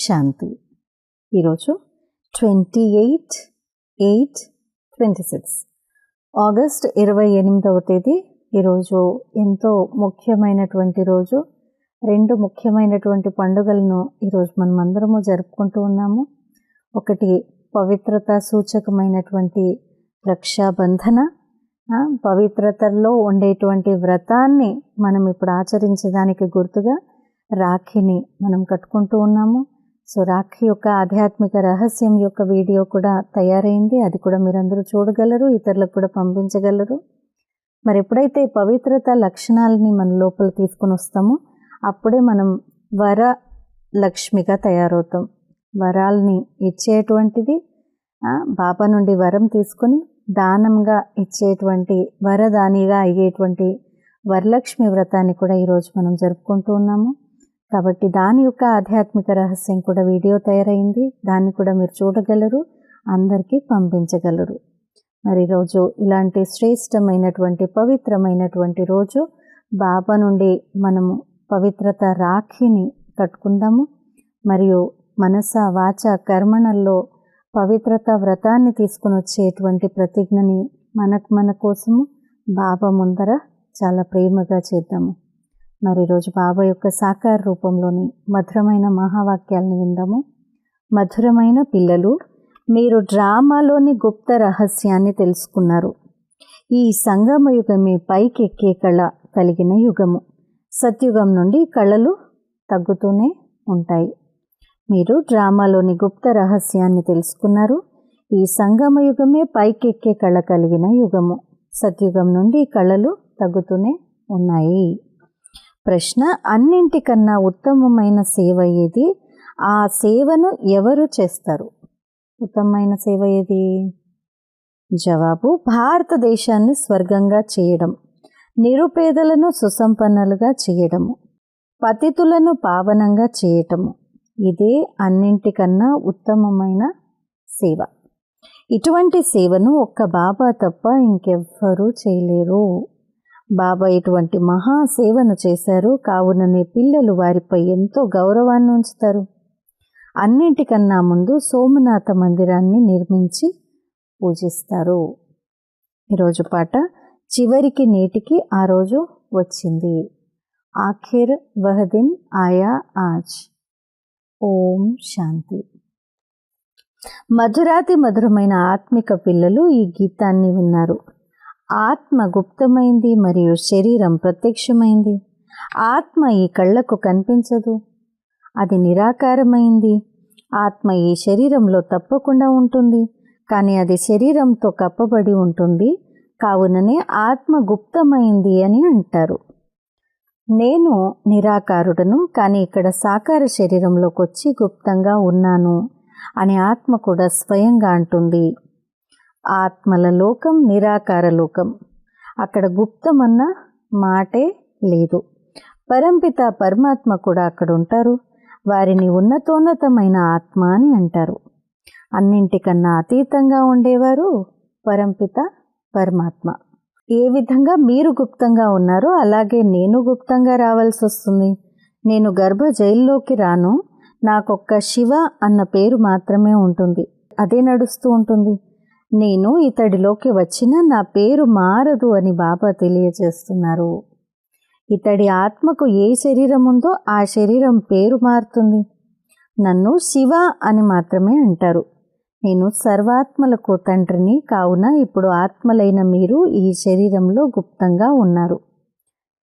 శాంతి. ఈరోజు 28/8/26 ఆగస్ట్ 28వ తేదీ. ఈరోజు ఎంతో ముఖ్యమైనటువంటి రోజు. రెండు ముఖ్యమైనటువంటి పండుగలను ఈరోజు మనం అందరము జరుపుకుంటూ ఉన్నాము. ఒకటి పవిత్రత సూచకమైనటువంటి రక్షాబంధన, పవిత్రతలో ఉండేటువంటి వ్రతాన్ని మనం ఇప్పుడు ఆచరించడానికి గుర్తుగా రాఖీని మనం కట్టుకుంటూ ఉన్నాము. సో రాఖీ యొక్క ఆధ్యాత్మిక రహస్యం యొక్క వీడియో కూడా తయారైంది. అది కూడా మీరందరూ చూడగలరు, ఇతరులకు కూడా పంపించగలరు. మరి ఎప్పుడైతే పవిత్రత లక్షణాలని మన లోపల తీసుకొని వస్తామో అప్పుడే మనం వర లక్ష్మిగా తయారవుతాం. వరాల్ని ఇచ్చేటువంటిది, బాబా నుండి వరం తీసుకొని దానంగా ఇచ్చేటువంటి వరదానిగా అయ్యేటువంటి వరలక్ష్మి వ్రతాన్ని కూడా ఈరోజు మనం జరుపుకుంటూ ఉన్నాము. కాబట్టి దాని యొక్క ఆధ్యాత్మిక రహస్యం కూడా వీడియో తయారైంది. దాన్ని కూడా మీరు చూడగలరు, అందరికీ పంపించగలరు. మరి ఈరోజు ఇలాంటి శ్రేష్టమైనటువంటి పవిత్రమైనటువంటి రోజు బాబా నుండి మనము పవిత్రత రాఖీని కట్టుకుందాము. మరియు మనస వాచ కర్మణల్లో పవిత్రత వ్రతాన్ని తీసుకుని వచ్చేటువంటి ప్రతిజ్ఞని మన కోసము బాబా ముందర చాలా ప్రేమగా చేద్దాము. మరి ఈరోజు బాబా యొక్క సాకార రూపంలోని మధురమైన మహావాక్యాలను విందాము. మధురమైన పిల్లలు, మీరు డ్రామాలోని గుప్త రహస్యాన్ని తెలుసుకున్నారు. ఈ సంగమ యుగమే పైకెక్కే కళ కలిగిన యుగము. సత్యుగం నుండి కళలు తగ్గుతూనే ఉంటాయి. మీరు డ్రామాలోని గుప్త రహస్యాన్ని తెలుసుకున్నారు. ఈ సంగమ యుగమే పైకెక్కే కళ కలిగిన యుగము. సత్యుగం నుండి కళలు తగ్గుతూనే ఉన్నాయి. ప్రశ్న: అన్నింటికన్నా ఉత్తమమైన సేవ ఏది? ఆ సేవను ఎవరు చేస్తారు? ఉత్తమమైన సేవ ఏది? జవాబు: భారతదేశాన్ని స్వర్గంగా చేయడం, నిరుపేదలను సుసంపన్నులుగా చేయడము, పతితులను పావనంగా చేయటము. ఇదే అన్నింటికన్నా ఉత్తమమైన సేవ. ఇటువంటి సేవను ఒక్క బాబా తప్ప ఇంకెవ్వరూ చేయలేరు. బాబా ఇటువంటి మహాసేవను చేశారు. కావుననే పిల్లలు వారిపై ఎంతో గౌరవాన్ని ఉంచుతారు. అన్నింటికన్నా ముందు సోమనాథ మందిరాన్ని నిర్మించి పూజిస్తారు. ఈరోజు పాట: చివరికి నేటికి ఆ రోజు వచ్చింది. ఆఖిర్ వహ్ దిన్ ఆయా ఆజ్. ఓం శాంతి. మధురాతి మధురమైన ఆత్మిక పిల్లలు ఈ గీతాన్ని విన్నారు. ఆత్మ గుప్తమైంది మరియు శరీరం ప్రత్యక్షమైంది. ఆత్మ ఈ కళ్ళకు కనిపించదు, అది నిరాకారమైంది. ఆత్మ ఈ శరీరంలో తప్పకుండా ఉంటుంది, కానీ అది శరీరంతో కప్పబడి ఉంటుంది. కావుననే ఆత్మ గుప్తమైంది అని అంటారు. నేను నిరాకారుడను, కానీ ఇక్కడ సాకార శరీరంలోకి వచ్చి గుప్తంగా ఉన్నాను అని ఆత్మ కూడా స్వయంగా అంటుంది. ఆత్మల లోకం నిరాకార లోకం. అక్కడ గుప్తమన్న మాటే లేదు. పరంపిత పరమాత్మ కూడా అక్కడ ఉంటారు. వారిని ఉన్నతోన్నతమైన ఆత్మ అని అంటారు. అన్నింటికన్నా అతీతంగా ఉండేవారు పరంపిత పరమాత్మ. ఏ విధంగా మీరు గుప్తంగా ఉన్నారో అలాగే నేను గుప్తంగా రావాల్సి వస్తుంది. నేను గర్భ జైల్లోకి రాను. నాకొక్క శివ అన్న పేరు మాత్రమే ఉంటుంది, అదే నడుస్తూ ఉంటుంది. నేను ఇతడిలోకి వచ్చినా నా పేరు మారదు అని బాబా తెలియజేస్తున్నారు. ఇతడి ఆత్మకు ఏ శరీరం ఉందో ఆ శరీరం పేరు మారుతుంది. నన్ను శివ అని మాత్రమే అంటారు. నేను సర్వాత్మలకు తండ్రిని. కావున ఇప్పుడు ఆత్మలైన మీరు ఈ శరీరంలో గుప్తంగా ఉన్నారు.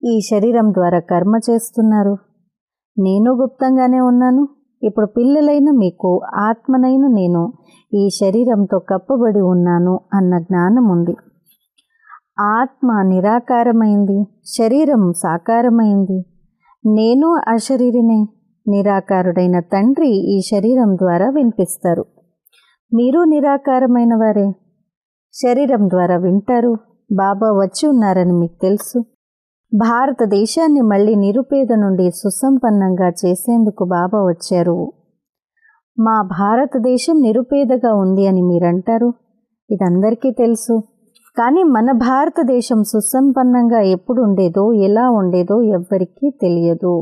ఈ శరీరం ద్వారా కర్మ చేస్తున్నారు. నేను గుప్తంగానే ఉన్నాను. ఇప్పుడు పిల్లలైన మీకు ఆత్మనైన నేను ఈ శరీరంతో కప్పబడి ఉన్నాను అన్న జ్ఞానం ఉంది. ఆత్మ నిరాకారమైంది, శరీరం సాకారమైంది. నేను అశరీరినే. నిరాకారుడైన తండ్రి ఈ శరీరం ద్వారా వినిపిస్తారు. మీరు నిరాకారమైన వారే, శరీరం ద్వారా వింటారు. బాబా వచ్చి ఉన్నారని మీకు తెలుసు. భారతదేశాన్ని మళ్ళీ నిరుపేద నుండి సుసంపన్నంగా చేసేందుకు బాబా వచ్చారు. మా భారతదేశం నిరుపేదగా ఉంది అని మీరంటారు. ఇదందరికీ తెలుసు. కానీ మన భారతదేశం సుసంపన్నంగా ఎప్పుడు ఉండేదో, ఎలా ఉండేదో ఎవ్వరికీ తెలియదు.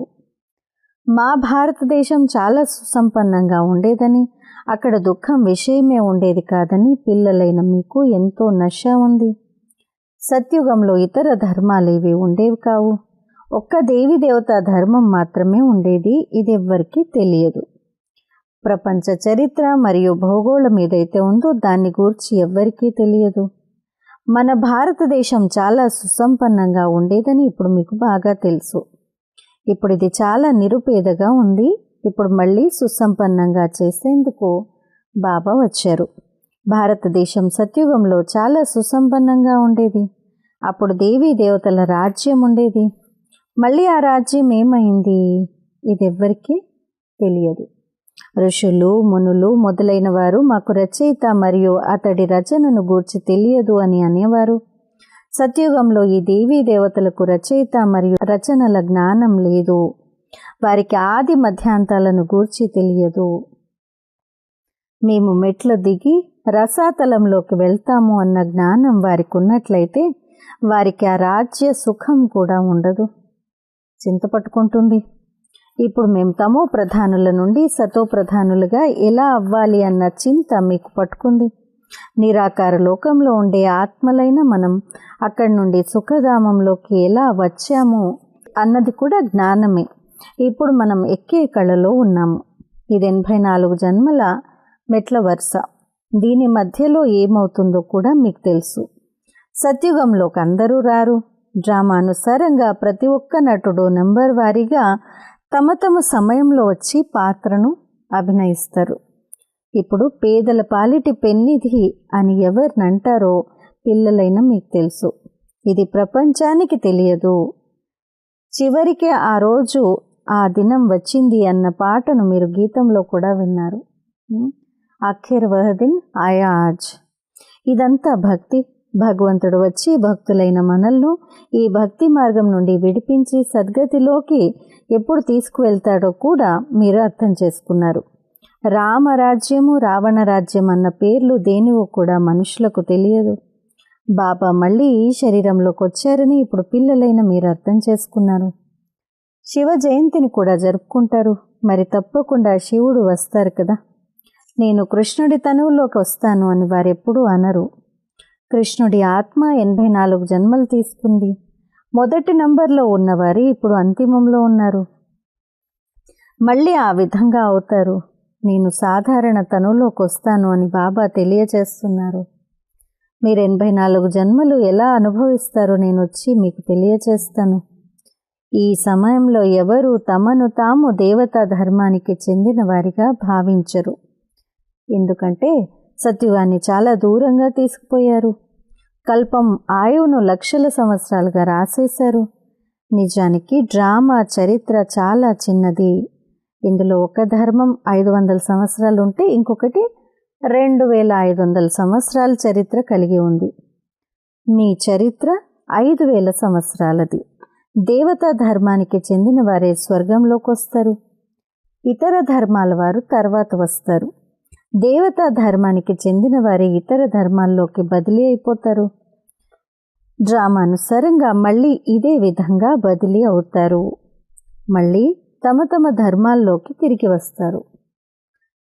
మా భారతదేశం చాలా సుసంపన్నంగా ఉండేదని, అక్కడ దుఃఖం విషయమే ఉండేది కాదని పిల్లలైన మీకు ఎంతో నశ ఉంది. సత్యుగంలో ఇతర ధర్మాలేవి ఉండేవి కావు. ఒక్క దేవి దేవతా ధర్మం మాత్రమే ఉండేది. ఇదెవ్వరికీ తెలియదు. ప్రపంచ చరిత్ర మరియు భూగోళం ఏదైతే ఉందో దాన్ని గూర్చి ఎవ్వరికీ తెలియదు. మన భారతదేశం చాలా సుసంపన్నంగా ఉండేదని ఇప్పుడు మీకు బాగా తెలుసు. ఇప్పుడు ఇది చాలా నిరుపేదగా ఉంది. ఇప్పుడు మళ్ళీ సుసంపన్నంగా చేసేందుకు బాబా వచ్చారు. భారతదేశం సత్యుగంలో చాలా సుసంపన్నంగా ఉండేది. అప్పుడు దేవీ దేవతల రాజ్యం ఉండేది. మళ్ళీ ఆ రాజ్యం ఏమైంది? ఇది ఎవ్వరికీ తెలియదు. ఋషులు, మునులు మొదలైన వారు మాకు రచయిత మరియు అతడి రచనను గూర్చి తెలియదు అని అనేవారు. సత్యుగంలో ఈ దేవీ దేవతలకు రచయిత మరియు రచనల జ్ఞానం లేదు. వారికి ఆది మధ్యాంతాలను గూర్చి తెలియదు. మేము మెట్లు దిగి రసాతలంలోకి వెళ్తాము అన్న జ్ఞానం వారికి ఉన్నట్లయితే వారికి ఆ రాజ్య సుఖం కూడా ఉండదు, చింత పట్టుకుంటుంది. ఇప్పుడు మేము తమో ప్రధానుల నుండి సతో ప్రధానులుగా ఎలా అవ్వాలి అన్న చింత మీకు పట్టుకుంది. నిరాకార లోకంలో ఉండే ఆత్మలైన మనం అక్కడి నుండి సుఖధామంలోకి ఎలా వచ్చాము అన్నది కూడా జ్ఞానమే. ఇప్పుడు మనం ఎక్కే కళలో ఉన్నాము. ఇది 84 జన్మల మెట్ల వరుస. దీని మధ్యలో ఏమవుతుందో కూడా మీకు తెలుసు. సత్యుగంలోకి అందరూ రారు. డ్రామానుసారంగా ప్రతి ఒక్క నటుడు నెంబర్ వారీగా తమ తమ సమయంలో వచ్చి పాత్రను అభినయిస్తారు. ఇప్పుడు పేదల పాలిటి పెన్నిధి అని ఎవరినంటారో పిల్లలైన మీకు తెలుసు. ఇది ప్రపంచానికి తెలియదు. చివరికి ఆ రోజు ఆ దినం వచ్చింది అన్న పాటను మీరు గీతంలో కూడా విన్నారు. ఆఖిర్ వహ్ దిన్ ఆయా ఆజ్. ఇదంతా భక్తి. భగవంతుడు వచ్చి భక్తులైన మనల్ని ఈ భక్తి మార్గం నుండి విడిపించి సద్గతిలోకి ఎప్పుడు తీసుకువెళ్తాడో కూడా మీరు అర్థం చేసుకున్నారు. రామరాజ్యము, రావణ రాజ్యం అన్న పేర్లు దేనివో కూడా మనుషులకు తెలియదు. బాబా మళ్ళీ ఈ శరీరంలోకి వచ్చారని ఇప్పుడు పిల్లలైన మీరు అర్థం చేసుకున్నారు. శివ జయంతిని కూడా జరుపుకుంటారు. మరి తప్పకుండా శివుడు వస్తారు కదా. నేను కృష్ణుడి తనువులోకి వస్తాను అని వారెప్పుడూ అనరు. కృష్ణుడి ఆత్మ 84 జన్మలు తీసుకుంది. మొదటి నంబర్లో ఉన్నవారు ఇప్పుడు అంతిమంలో ఉన్నారు. మళ్ళీ ఆ విధంగా అవుతారు. నేను సాధారణ తనువులోకి వస్తాను అని బాబా తెలియచేస్తున్నారు. మీరు 84 జన్మలు ఎలా అనుభవిస్తారో నేను వచ్చి మీకు తెలియచేస్తాను. ఈ సమయంలో ఎవరు తమను తాము దేవతా ధర్మానికి చెందిన వారిగా భావించరు. ఎందుకంటే సత్యుగాన్ని చాలా దూరంగా తీసుకుపోయారు. కల్పం ఆయువును లక్షల సంవత్సరాలుగా రాసేశారు. నిజానికి డ్రామా చరిత్ర చాలా చిన్నది. ఇందులో ఒక ధర్మం 500 సంవత్సరాలు ఉంటే ఇంకొకటి 2500 సంవత్సరాల చరిత్ర కలిగి ఉంది. మీ చరిత్ర 5000 సంవత్సరాలది. దేవతా ధర్మానికి చెందిన వారే స్వర్గంలోకి వస్తారు. ఇతర ధర్మాల వారు తర్వాత వస్తారు. దేవతా ధర్మానికి చెందిన వారే ఇతర ధర్మాల్లోకి బదిలీ అయిపోతారు. డ్రామానుసారంగా మళ్ళీ ఇదే విధంగా బదిలీ అవుతారు. మళ్ళీ తమ తమ ధర్మాల్లోకి తిరిగి వస్తారు.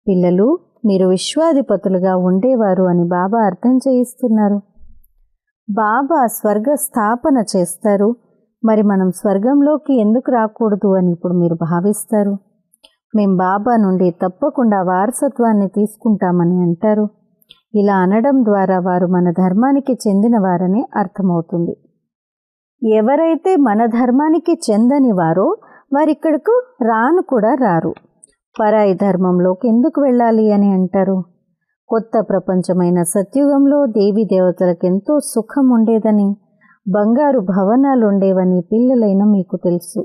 పిల్లలు, మీరు విశ్వాధిపతులుగా ఉండేవారు అని బాబా అర్థం చేయిస్తున్నారు. బాబా స్వర్గ స్థాపన చేస్తారు. మరి మనం స్వర్గంలోకి ఎందుకు రాకూడదు అని ఇప్పుడు మీరు భావిస్తారు. మేం బాబా నుండి తప్పకుండా వారసత్వాన్ని తీసుకుంటామని అంటారు. ఇలా అనడం ద్వారా వారు మన ధర్మానికి చెందిన వారని అర్థమవుతుంది. ఎవరైతే మన ధర్మానికి చెందని వారో వారిక్కడకు రాను కూడా రారు. పరాయి ధర్మంలోకి ఎందుకు వెళ్ళాలి అని అంటారు. కొత్త ప్రపంచమైన సత్యుగంలో దేవీ దేవతలకు ఎంతో సుఖం ఉండేదని, బంగారు భవనాలు ఉండేవని పిల్లలైన మీకు తెలుసు.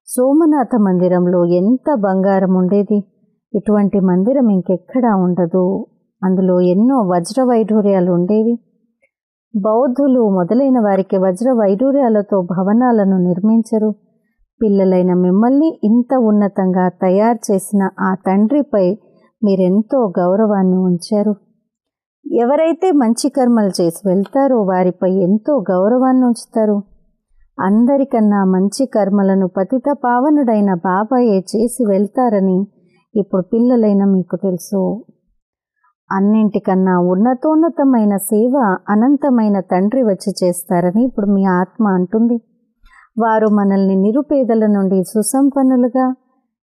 సోమనాథ మందిరంలో ఎంత బంగారం ఉండేది. ఇటువంటి మందిరం ఇంకెక్కడా ఉండదు. అందులో ఎన్నో వజ్ర వైఢూర్యాలు ఉండేవి. బౌద్ధులు మొదలైన వారికి వజ్ర వైఢూర్యాలతో భవనాలను నిర్మించరు. పిల్లలైన మిమ్మల్ని ఇంత ఉన్నతంగా తయారు చేసిన ఆ తండ్రిపై మీరెంతో గౌరవాన్ని ఉంచారు. ఎవరైతే మంచి కర్మలు చేసి వెళ్తారో వారిపై ఎంతో గౌరవాన్ని ఉంచుతారు. అందరికన్నా మంచి కర్మలను పతిత పావనుడైన బాబాయే చేసి వెళ్తారని ఇప్పుడు పిల్లలైన మీకు తెలుసు. అన్నింటికన్నా ఉన్నతోన్నతమైన సేవ అనంతమైన తండ్రి వచ్చి చేస్తారని ఇప్పుడు మీ ఆత్మ అంటుంది. వారు మనల్ని నిరుపేదల నుండి సుసంపన్నులుగా,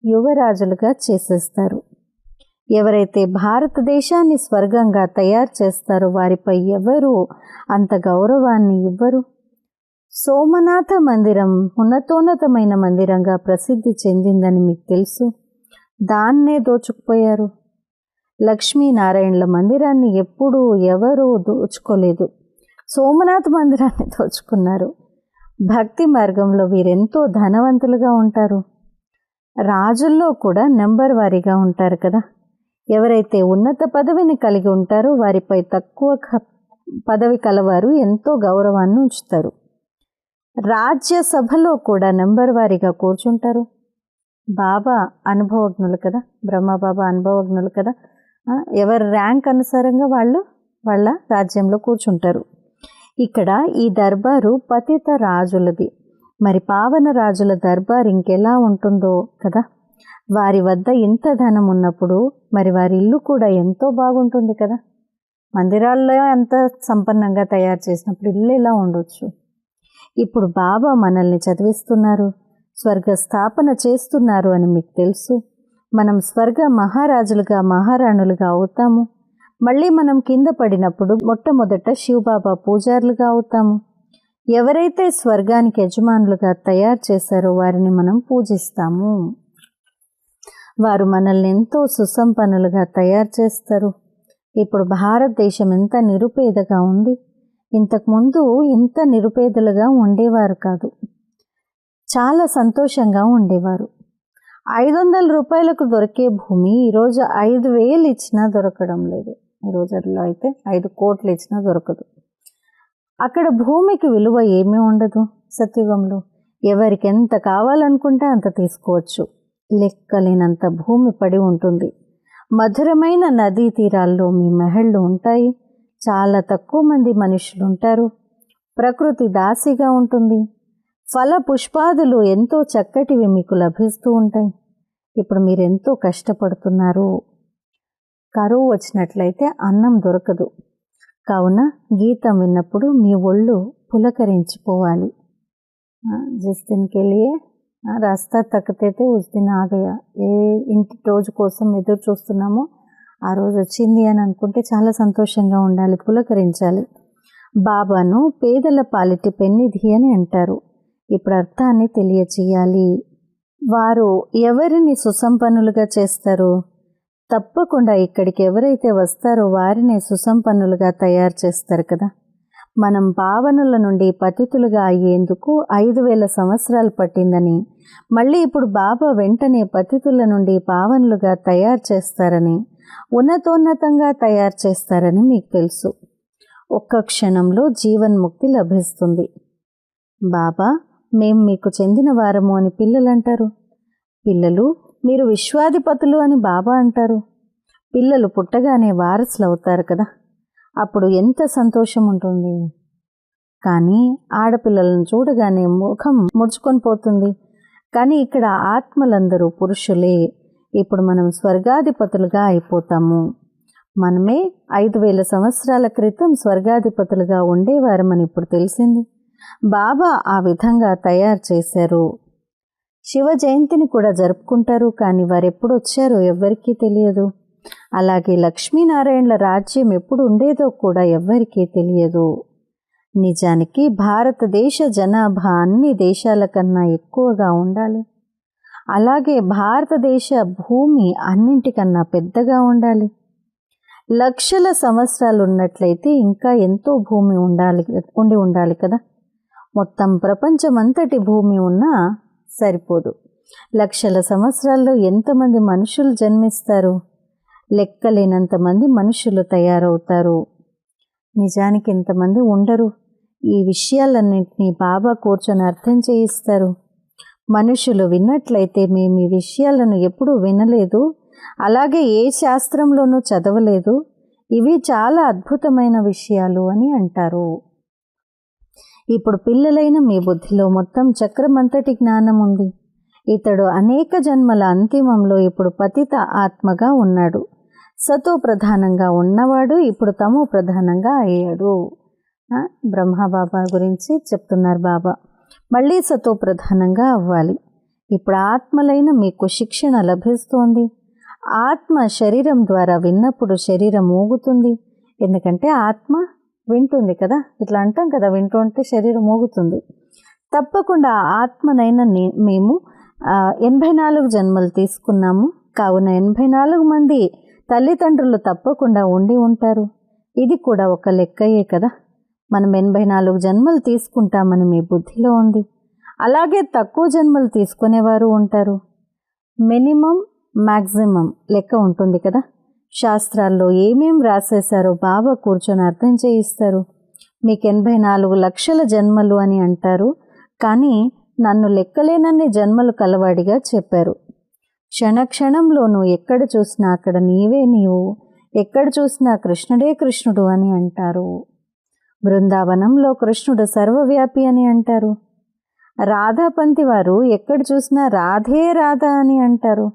యువరాజులుగా చేసేస్తారు. ఎవరైతే భారతదేశాన్ని స్వర్గంగా తయారు చేస్తారో వారిపై ఎవరు అంత గౌరవాన్ని ఇవ్వరు. సోమనాథ మందిరం ఉన్నతోన్నతమైన మందిరంగా ప్రసిద్ధి చెందిందని మీకు తెలుసు. దాన్నే దోచుకుపోయారు. లక్ష్మీనారాయణుల మందిరాన్ని ఎప్పుడూ ఎవరూ దోచుకోలేదు. సోమనాథ మందిరాన్ని దోచుకున్నారు. భక్తి మార్గంలో వీరెంతో ధనవంతులుగా ఉంటారు. రాజుల్లో కూడా నెంబర్ వారీగా ఉంటారు కదా. ఎవరైతే ఉన్నత పదవిని కలిగి ఉంటారో వారిపై తక్కువ పదవి కలవారు ఎంతో గౌరవాన్ని ఉంచుతారు. రాజ్యసభలో కూడా నెంబర్ వారీగా కూర్చుంటారు. బాబా అనుభవజ్ఞులు కదా, బ్రహ్మబాబా అనుభవజ్ఞులు కదా. ఎవరి ర్యాంక్ అనుసారంగా వాళ్ళ రాజ్యంలో కూర్చుంటారు. ఇక్కడ ఈ దర్బారు పతిత రాజులది. మరి పావన రాజుల దర్బార్ ఇంకెలా ఉంటుందో కదా. వారి వద్ద ఇంత ధనం ఉన్నప్పుడు మరి వారి ఇల్లు కూడా ఎంతో బాగుంటుంది కదా. మందిరాల్లో ఎంత సంపన్నంగా తయారు చేసినప్పుడు ఇల్లు ఎలా ఉండొచ్చు. ఇప్పుడు బాబా మనల్ని చదివిస్తున్నారు, స్వర్గ స్థాపన చేస్తున్నారు అని మీకు తెలుసు. మనం స్వర్గ మహారాజులుగా మహారాణులుగా అవుతాము. మళ్ళీ మనం కింద పడినప్పుడు మొట్టమొదట శివబాబా పూజారులుగా అవుతాము. ఎవరైతే స్వర్గానికి యజమానులుగా తయారు చేశారో వారిని మనం పూజిస్తాము. వారు మనల్ని ఎంతో సుసంపన్నులుగా తయారు చేస్తారు. ఇప్పుడు భారతదేశం ఎంత నిరుపేదగా ఉంది. ఇంతకుముందు ఇంత నిరుపేదలుగా ఉండేవారు కాదు. చాలా సంతోషంగా ఉండేవారు. 500 రూపాయలకు దొరికే భూమి ఈరోజు 5,000 ఇచ్చినా దొరకడం లేదు. ఈ రోజుల్లో అయితే 5 కోట్లు ఇచ్చినా దొరకదు. అక్కడ భూమికి విలువ ఏమీ ఉండదు. సత్యుగంలో ఎవరికి ఎంత కావాలనుకుంటే అంత తీసుకోవచ్చు. లెక్కలేనంత భూమి పడి ఉంటుంది. మధురమైన నదీ తీరాల్లో మీ మహళ్ళు ఉంటాయి. చాలా తక్కువ మంది మనుషులు ఉంటారు. ప్రకృతి దాసిగా ఉంటుంది. ఫల పుష్పాదులు ఎంతో చక్కటివి మీకు లభిస్తూ ఉంటాయి. ఇప్పుడు మీరు ఎంతో కష్టపడుతున్నారు. కరువు వచ్చినట్లయితే అన్నం దొరకదు. కావున గీతం విన్నప్పుడు మీ ఒళ్ళు పులకరించిపోవాలి. జిస్ దిన్ కే లియే రాస్తా తక్కతే ఉస్ దిన్ ఆ గయా. ఏ ఇంటి రోజు కోసం ఎదురు చూస్తున్నామో ఆ రోజు వచ్చింది అని అనుకుంటే చాలా సంతోషంగా ఉండాలి, పులకరించాలి. బాబాను పేదల పాలిటి పెన్నిధి అని అంటారు. ఇప్పుడు అర్థాన్ని తెలియచేయాలి. వారు ఎవరిని సుసంపన్నులుగా చేస్తారు? తప్పకుండా ఇక్కడికి ఎవరైతే వస్తారో వారినే సుసంపన్నులుగా తయారు చేస్తారు కదా. మనం పావనుల నుండి పతితులుగా అయ్యేందుకు 5,000 సంవత్సరాలు పట్టిందని, మళ్ళీ ఇప్పుడు బాబా వెంటనే పతితుల నుండి పావనులుగా తయారు చేస్తారని, ఉన్నతోన్నతంగా తయారు చేస్తారని మీకు తెలుసు. ఒక్క క్షణంలో జీవన్ముక్తి లభిస్తుంది. బాబా మేం మీకు చెందిన వారము అని పిల్లలు అంటారు. పిల్లలు మీరు విశ్వాధిపతులు అని బాబా అంటారు. పిల్లలు పుట్టగానే వారసులు అవుతారు కదా. అప్పుడు ఎంత సంతోషం ఉంటుంది. కానీ ఆడపిల్లలను చూడగానే ముఖం ముడుచుకొని పోతుంది. కానీ ఇక్కడ ఆత్మలందరూ పురుషులే. ఇప్పుడు మనం స్వర్గాధిపతులుగా అయిపోతాము. మనమే 5,000 సంవత్సరాల క్రితం స్వర్గాధిపతులుగా ఉండేవారమని ఇప్పుడు తెలిసింది. బాబా ఆ విధంగా తయారు చేశారు. శివ జయంతిని కూడా జరుపుకుంటారు. కానీ వారు ఎప్పుడు వచ్చారో ఎవ్వరికీ తెలియదు. అలాగే లక్ష్మీనారాయణుల రాజ్యం ఎప్పుడు ఉండేదో కూడా ఎవ్వరికీ తెలియదు. నిజానికి భారతదేశ జనాభా అన్ని దేశాల కన్నా ఎక్కువగా ఉండాలి. అలాగే భారతదేశ భూమి అన్నింటికన్నా పెద్దగా ఉండాలి. లక్షల సంవత్సరాలు ఉన్నట్లయితే ఇంకా ఎంతో భూమి ఉండాలి కదా. మొత్తం ప్రపంచమంతటి భూమి ఉన్నా సరిపోదు. లక్షల సంవత్సరాల్లో ఎంతమంది మనుషులు జన్మిస్తారు? లెక్కలేనంతమంది మనుషులు తయారవుతారు. నిజానికి ఇంతమంది ఉండరు. ఈ విషయాలన్నింటినీ బాబా కూర్చొని అర్థం చేయిస్తారు. మనుషులు విన్నట్లయితే మేము ఈ విషయాలను ఎప్పుడూ వినలేదు, అలాగే ఏ శాస్త్రంలోనూ చదవలేదు, ఇవి చాలా అద్భుతమైన విషయాలు అని అంటారు. ఇప్పుడు పిల్లలైన మీ బుద్ధిలో మొత్తం చక్రమంతటి జ్ఞానం ఉంది. ఇతడు అనేక జన్మల అంతిమంలో ఇప్పుడు పతిత ఆత్మగా ఉన్నాడు. సతో ప్రధానంగా ఉన్నవాడు ఇప్పుడు తమో ప్రధానంగా అయ్యాడు. బ్రహ్మబాబా గురించి చెప్తున్నారు బాబా. మళ్ళీ సతో ప్రధానంగా అవ్వాలి. ఇప్పుడు ఆత్మలైన మీకు శిక్షణ లభిస్తోంది. ఆత్మ శరీరం ద్వారా విన్నప్పుడు శరీరం ఊగుతుంది. ఎందుకంటే ఆత్మ వింటుంది కదా, ఇట్లా అంటాం కదా, వింటూ ఉంటే శరీరం ఊగుతుంది. తప్పకుండా ఆత్మనైన మేము 84 జన్మలు తీసుకున్నాము. కావున 84 మంది తల్లిదండ్రులు తప్పకుండా ఉండి ఉంటారు. ఇది కూడా ఒక లెక్కయే కదా. మనం 84 జన్మలు తీసుకుంటామని మీ బుద్ధిలో ఉంది. అలాగే తక్కువ జన్మలు తీసుకునేవారు ఉంటారు. మినిమం మ్యాక్సిమం లెక్క ఉంటుంది కదా. శాస్త్రాల్లో ఏమేం రాసేశారో బాబా కూర్చొని అర్థం చేయిస్తారు. మీకు 84 లక్షల జన్మలు అని అంటారు, కానీ నన్ను లెక్కలేనన్ని జన్మలు కలవాడిగా చెప్పారు. క్షణక్షణంలోనూ ఎక్కడ చూసినా అక్కడ నీవే నీవు, ఎక్కడ చూసినా కృష్ణుడే కృష్ణుడు అని అంటారు. బృందావనంలో కృష్ణుడు సర్వవ్యాపి అని అంటారు. రాధాపంతి వారు ఎక్కడ చూసినా రాధే రాధ అని అంటారు.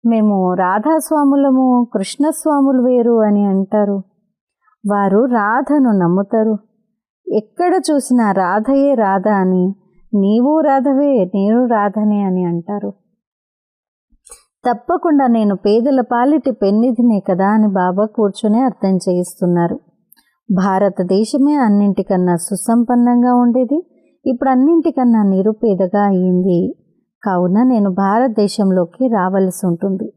మేము రాధాస్వాములము, కృష్ణస్వాములు వేరు అని అంటారు. వారు రాధను నమ్ముతారు. ఎక్కడ చూసినా రాధయే రాధ అని, నీవు రాధవే నేను రాధనే అని అంటారు. తప్పకుండా నేను పేదల పాలిటి పెన్నిధినే కదా అని బాబా కూర్చొని అర్థం చేయిస్తున్నారు. భారతదేశమే అన్నింటికన్నా సుసంపన్నంగా ఉండేది, ఇప్పుడు అన్నింటికన్నా నిరుపేదగా అయ్యింది. కావున నేను భారతదేశంలోకి రావలసి ఉంటుంది.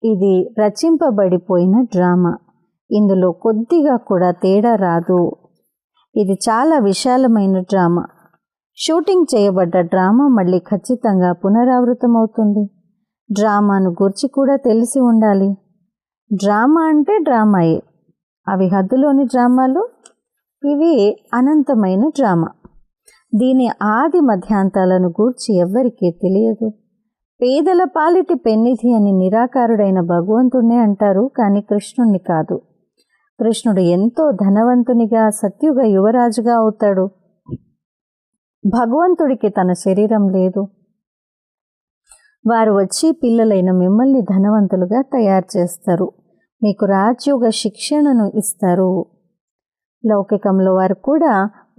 ఇది రచింపబడిపోయిన డ్రామా. ఇందులో కొద్దిగా కూడా తేడా రాదు. ఇది చాలా విశాలమైన డ్రామా. షూటింగ్ చేయబడ్డ డ్రామా మళ్ళీ ఖచ్చితంగా పునరావృతమవుతుంది. డ్రామాను గురించి కూడా తెలిసి ఉండాలి. డ్రామా అంటే డ్రామాయే. అవి హద్దులోని డ్రామాలు, ఇవి అనంతమైన డ్రామా. దీని ఆది మధ్యాంతాలను గూర్చి ఎవ్వరికీ తెలియదు. పేదల పాలిటి పెన్నిధి అని నిరాకారుడైన భగవంతుణ్ణి అంటారు, కానీ కృష్ణుణ్ణి కాదు. కృష్ణుడు ఎంతో ధనవంతునిగా సత్యుగ యువరాజుగా అవుతాడు. భగవంతుడికి తన శరీరం లేదు. వారు వచ్చి పిల్లలైన మిమ్మల్ని ధనవంతులుగా తయారు చేస్తారు. మీకు రాజయోగ శిక్షణను ఇస్తారు. లౌకికంలో వారు కూడా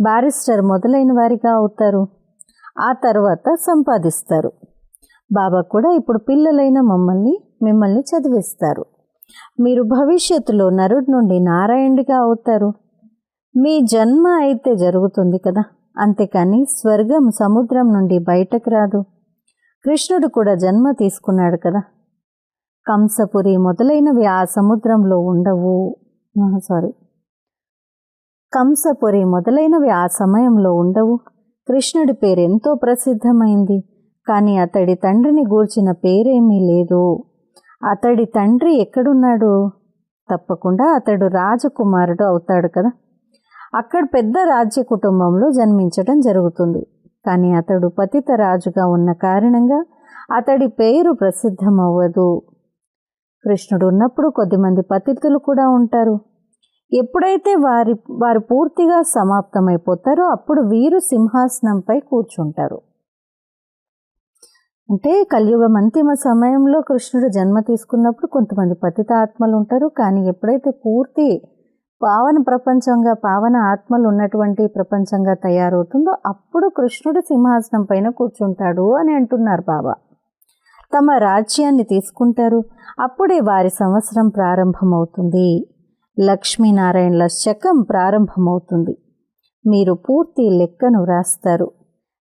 బారిస్టర్ మొదలైన వారిగా అవుతారు. ఆ తర్వాత సంపాదిస్తారు. బాబా కూడా ఇప్పుడు పిల్లలైన మిమ్మల్ని చదివిస్తారు. మీరు భవిష్యత్తులో నరుడి నుండి నారాయణుడిగా అవుతారు. మీ జన్మ అయితే జరుగుతుంది కదా, అంతేకాని స్వర్గం సముద్రం నుండి బయటకు రాదు. కృష్ణుడు కూడా జన్మ తీసుకున్నాడు కదా. కంసపురి మొదలైనవి ఆ సముద్రంలో ఉండవు. కంసపురి మొదలైనవి ఆ సమయంలో ఉండవు. కృష్ణుడి పేరు ఎంతో ప్రసిద్ధమైంది, కానీ అతడి తండ్రిని గూర్చిన పేరేమీ లేదు. అతడి తండ్రి ఎక్కడున్నాడు? తప్పకుండా అతడు రాజకుమారుడు అవుతాడు కదా. అక్కడ పెద్ద రాజ్య కుటుంబంలో జన్మించడం జరుగుతుంది. కానీ అతడు పతిత రాజుగా ఉన్న కారణంగా అతడి పేరు ప్రసిద్ధమవ్వదు. కృష్ణుడు ఉన్నప్పుడు కొద్దిమంది పతితులు కూడా ఉంటారు. ఎప్పుడైతే వారు పూర్తిగా సమాప్తమైపోతారో అప్పుడు వీరు సింహాసనంపై కూర్చుంటారు. అంటే కలియుగం అంతిమ సమయంలో కృష్ణుడు జన్మ తీసుకున్నప్పుడు కొంతమంది పతిత ఆత్మలు ఉంటారు. కానీ ఎప్పుడైతే పూర్తి పావన ప్రపంచంగా, పావన ఆత్మలు ఉన్నటువంటి ప్రపంచంగా తయారవుతుందో అప్పుడు కృష్ణుడు సింహాసనం పైన కూర్చుంటాడు అని అంటున్నారు బాబా. తమ రాజ్యాన్ని తీసుకుంటారు. అప్పుడే వారి సంవత్సరం ప్రారంభమవుతుంది. లక్ష్మీనారాయణల శకం ప్రారంభమవుతుంది. మీరు పూర్తి లెక్కను వ్రాస్తారు.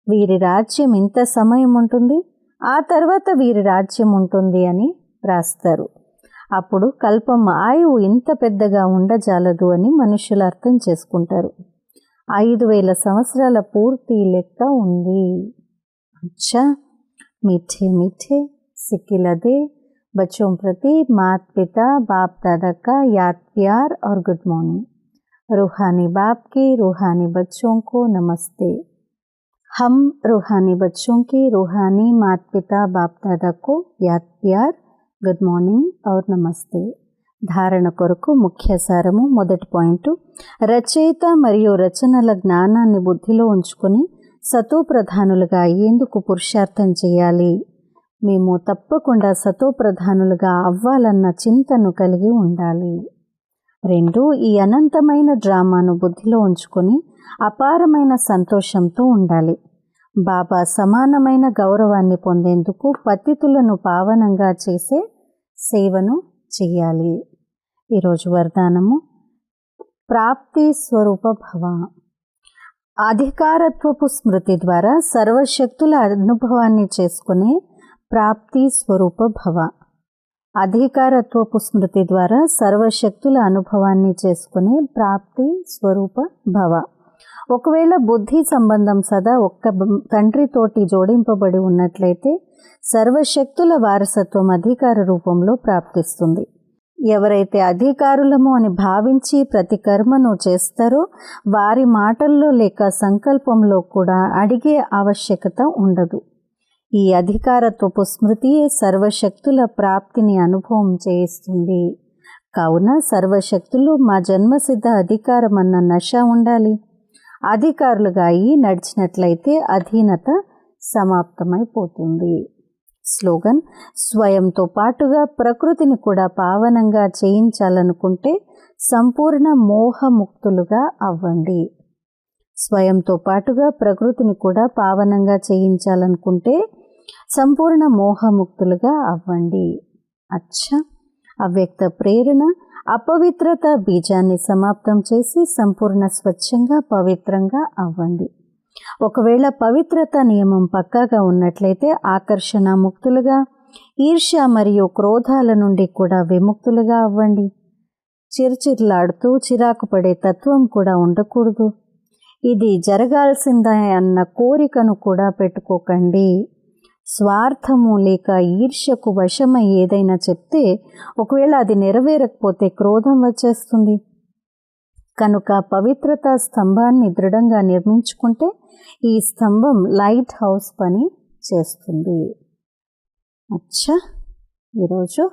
వీరి రాజ్యం ఇంత సమయం ఉంటుంది, ఆ తర్వాత వీరి రాజ్యం ఉంటుంది అని వ్రాస్తారు. అప్పుడు కల్పం ఆయువు ఇంత పెద్దగా ఉండజాలదు అని మనుషులు అర్థం చేసుకుంటారు. 5000 సంవత్సరాల పూర్తి లెక్క ఉంది. అచ్చా, మీఠే మీఠే సిక్కిలదే बच्चों प्रति माता पिता बाप दादा का याद प्यार और गुड मॉर्निंग। रूहानी बाप के रूहानी बच्चों को नमस्ते। हम रूहानी बच्चों के रूहानी माता पिता बाप दादा को याद प्यार, गुड मॉर्निंग और नमस्ते। ధారణ కొరకు ముఖ్య సారము. మొదటి పాయింట్, రచయిత మరియు రచనల జ్ఞానాన్ని బుద్ధిలో ఉంచుకొని సతోప్రధానులుగా అయ్యేందుకు పురుషార్థం చేయాలి. మేము తప్పకుండా సతోప్రధానులుగా అవ్వాలన్న చింతను కలిగి ఉండాలి. 2, ఈ అనంతమైన డ్రామాను బుద్ధిలో ఉంచుకొని అపారమైన సంతోషంతో ఉండాలి. బాబా సమానమైన గౌరవాన్ని పొందేందుకు పతితులను పావనంగా చేసే సేవను చెయ్యాలి. ఈరోజు వరదానము, ప్రాప్తి స్వరూప భవ. అధికారత్వపు స్మృతి ద్వారా సర్వశక్తుల అనుభవాన్ని చేసుకునే ప్రాప్తి స్వరూప భవ. అధికారత్వపు స్మృతి ద్వారా సర్వశక్తుల అనుభవాన్ని చేసుకునే ప్రాప్తి స్వరూప భవ. ఒకవేళ బుద్ధి సంబంధం సదా ఒక్క తండ్రితోటి జోడింపబడి ఉన్నట్లయితే సర్వశక్తుల వారసత్వం అధికార రూపంలో ప్రాప్తిస్తుంది. ఎవరైతే అధికారులము అని భావించి ప్రతి కర్మను చేస్తారో వారి మాటల్లో లేక సంకల్పంలో కూడా అడిగే ఆవశ్యకత ఉండదు. ఈ అధికారత్వపు స్మృతియే సర్వశక్తుల ప్రాప్తిని అనుభవం చేయిస్తుంది. కావున సర్వశక్తులు మా జన్మసిద్ధ అధికారం అన్న నశ ఉండాలి. అధికారులుగా అయి నడిచినట్లయితే అధీనత సమాప్తమైపోతుంది. స్లోగన్, స్వయంతో పాటుగా ప్రకృతిని కూడా పావనంగా చేయించాలనుకుంటే సంపూర్ణ మోహముక్తులుగా అవ్వండి. స్వయంతో పాటుగా ప్రకృతిని కూడా పావనంగా చేయించాలనుకుంటే సంపూర్ణ మోహముక్తులుగా అవ్వండి. అవ్యక్త ప్రేరణ, అపవిత్రత బీజాన్ని సమాప్తం చేసి సంపూర్ణ స్వచ్ఛంగా పవిత్రంగా అవ్వండి. ఒకవేళ పవిత్రత నియమం పక్కాగా ఉన్నట్లయితే ఆకర్షణ ముక్తులుగా, ఈర్ష్య మరియు క్రోధాల నుండి కూడా విముక్తులుగా అవ్వండి. చిరుచిరులాడుతూ చిరాకు పడే తత్వం కూడా ఉండకూడదు. ఇది జరగాల్సిందే అన్న కోరికను కూడా పెట్టుకోకండి. స్వార్థము లేక ఈర్ష్యకు వశమై ఏదైనా చెప్తే ఒకవేళ అది నెరవేరకపోతే క్రోధం వచ్చేస్తుంది. కనుక పవిత్రతా స్తంభాన్ని దృఢంగా నిర్మించుకుంటే ఈ స్తంభం లైట్ హౌస్ పని చేస్తుంది. ఈరోజు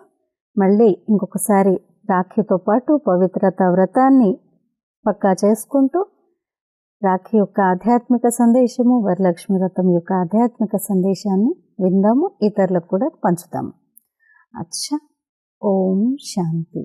మళ్ళీ ఇంకొకసారి రాఖీతో పాటు పవిత్రతా వ్రతాన్ని పక్కా చేసుకుంటూ రాఖీ యొక్క ఆధ్యాత్మిక సందేశము, వరలక్ష్మి వ్రతం యొక్క ఆధ్యాత్మిక సందేశాన్ని విందాము, ఇతరులకు కూడా పంచుతాము. ఓం శాంతి.